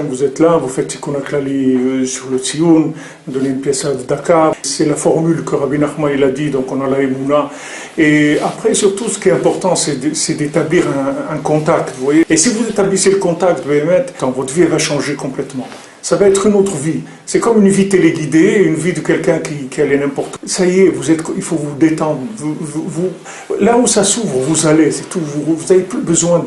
Vous êtes là, vous faites Tikkun HaKlali sur le Tzioun, vous donnez une pièce à Dakar. C'est la formule que Rabbi Nachman il a dit, donc on a la Emouna. Et après, surtout, ce qui est important, c'est d'établir un contact, vous voyez. Et si vous établissez le contact, votre vie va changer complètement. Ça va être une autre vie. C'est comme une vie téléguidée, une vie de quelqu'un qui allait n'importe où. Ça y est, il faut vous détendre. Là où ça s'ouvre, vous allez, c'est tout. Vous n'avez plus besoin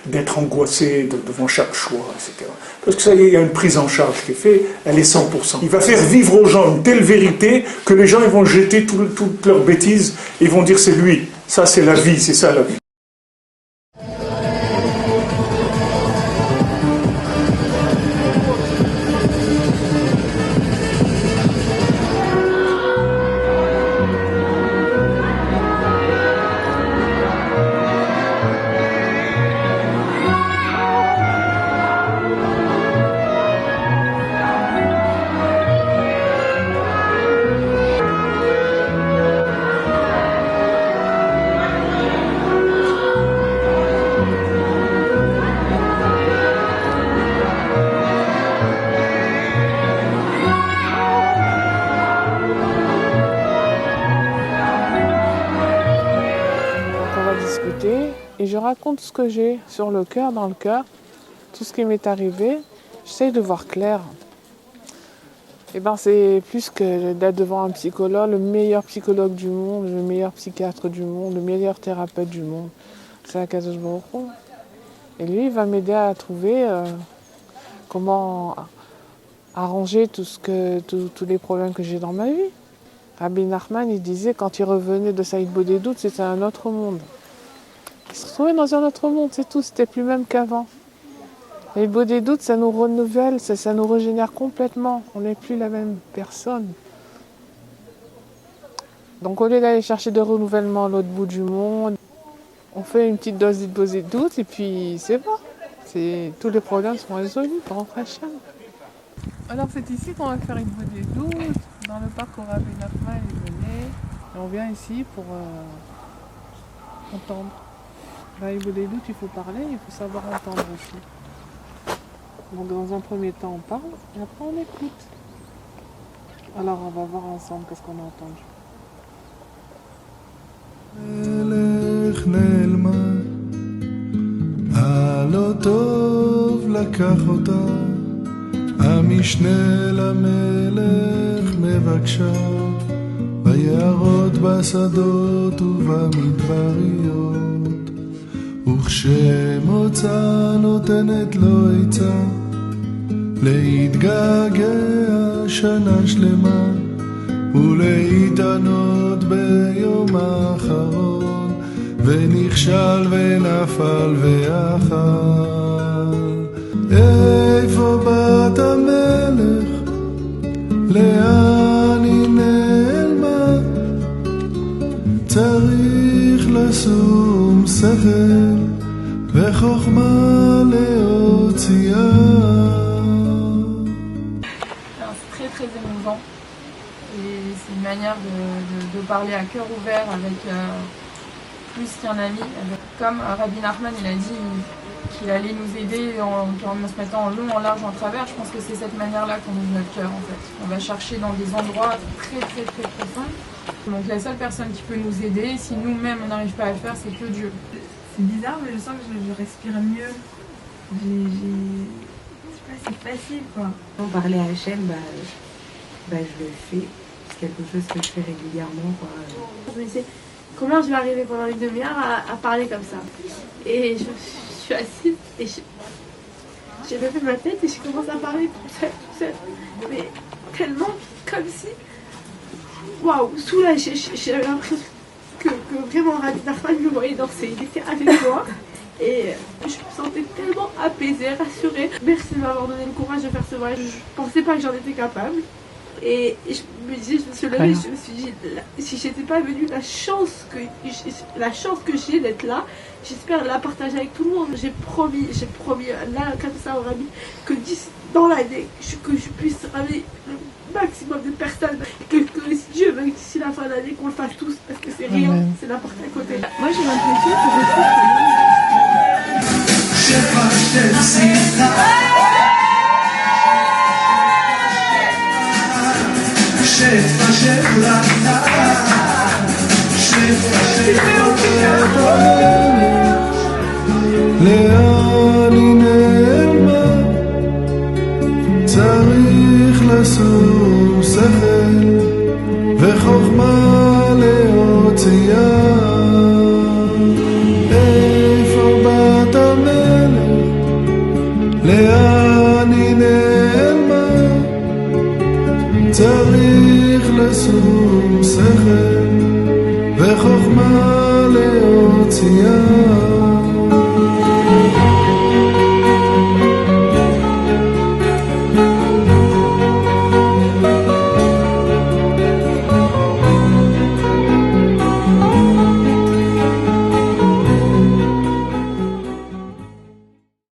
d'être angoissé devant chaque choix, etc. Parce que ça y est, il y a une prise en charge qui est faite, elle est 100%. Il va faire vivre aux gens une telle vérité que les gens ils vont jeter toutes leurs bêtises et ils vont dire c'est lui. Ça c'est la vie, c'est ça la vie. Et je raconte ce que j'ai sur le cœur, dans le cœur, tout ce qui m'est arrivé. J'essaye de voir clair. Et c'est plus que d'être devant un psychologue, le meilleur psychologue du monde, le meilleur psychiatre du monde, le meilleur thérapeute du monde. C'est Akadosh Baruch Hu. Et lui, il va m'aider à trouver comment arranger tous les problèmes que j'ai dans ma vie. Rabbi Nachman, il disait, quand il revenait de Saïd Bodédout, c'était un autre monde. Il se retrouvait dans un autre monde, c'est tout, c'était plus même qu'avant. Et le Bodédout, ça nous renouvelle, ça nous régénère complètement. On n'est plus la même personne. Donc au lieu d'aller chercher de renouvellement à l'autre bout du monde, on fait une petite dose de Bodédout et puis c'est bon. Tous les problèmes sont résolus par Hashem. Alors c'est ici qu'on va faire une Bodédout, dans le parc où Rabbi Nachman est venu. Et on vient ici pour entendre. Dans les Bodédout, il faut parler, il faut savoir entendre aussi. Donc dans un premier temps, on parle et après on écoute. Alors on va voir ensemble qu'est-ce qu'on a entendu. מלך נעלמה, הלא טוב לקח אותה, המשנה למלך מבקשה, ביערות בשדות ובמדבריות, וכשמוצא נותנת לו עצה, להתגעגע שנה שלמה, ולהתענות ביום האחרון, ונכשל ונפל ואכל. איפה בת המלך? לאן היא נעלמה? צריך לשום שכל וחוכמה להוציאה. C'est très émouvant. Et c'est une manière de parler à cœur ouvert avec plus qu'un ami. Comme Rabbi Nachman il a dit qu'il allait nous aider en se mettant en long, en large, en travers, je pense que c'est cette manière-là qu'on ouvre notre cœur en fait. On va chercher dans des endroits très très très profonds. Donc la seule personne qui peut nous aider, si nous-mêmes on n'arrive pas à le faire, c'est que Dieu. C'est bizarre mais je sens que je respire mieux. Je sais pas, c'est facile quoi. Parler à Hachem, je le fais. Quelque chose que je fais régulièrement. Je me disais, comment je vais arriver pendant une demi-heure à parler comme ça? Et je suis assise et j'ai levé ma tête et je commence à parler tout seul. Mais tellement comme si, waouh, soulagée. J'avais l'impression que vraiment Rabbi Nachman me voyait danser. Il était avec moi et je me sentais tellement apaisée, rassurée. Merci de m'avoir donné le courage de faire ce voyage. Je pensais pas que j'en étais capable. Et je me disais, je me suis levée, je me suis dit, si j'étais pas venue, la chance que j'ai d'être là, j'espère la partager avec tout le monde. J'ai promis là, comme ça, au Rabbi, que dans l'année, que je puisse ramener le maximum de personnes, que si Dieu veut, d'ici la fin de l'année, qu'on le fasse tous, parce que c'est rien, c'est n'importe à côté. Moi, j'ai l'impression que לאן היא נעלמה? צריך לשום שכל וחוכמה להוציאה. איפה בת המלך? לאן היא נעלמה? צריך לשום שכל וחוכמה להוציאה.